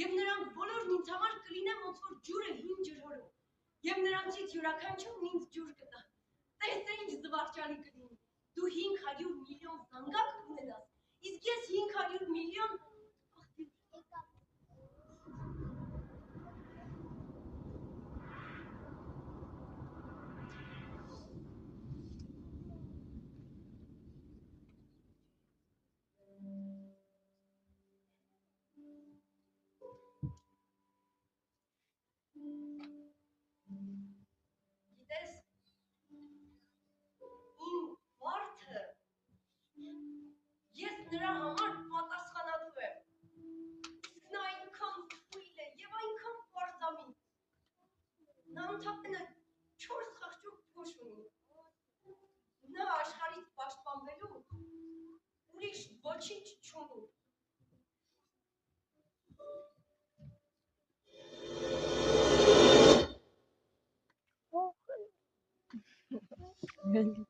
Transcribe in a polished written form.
Եվ նրանք բոլորն ինձ համար կլինեն ոնց որ ջուրը հին ջրհորում։ Եվ նրանցից յուրաքանչյուրն ինձ ջուր կտա։ Տես ինչ զվարճալի կլինի։ Դու 500 միլիոն զանգակ կունենաս, իսկ ես 500 միլիոն Գիտես, իմ վարդը, ես նրա համար պատասխանատու եմ, իսկ նա այնքան թույլ է և այնքան պարզամիտ, նա ընդհանրապես 4 խղճուկ փոշ ունի, նա աշխարհից պաշտպանվելու ուրիշ ոչինչ չունի։ Really?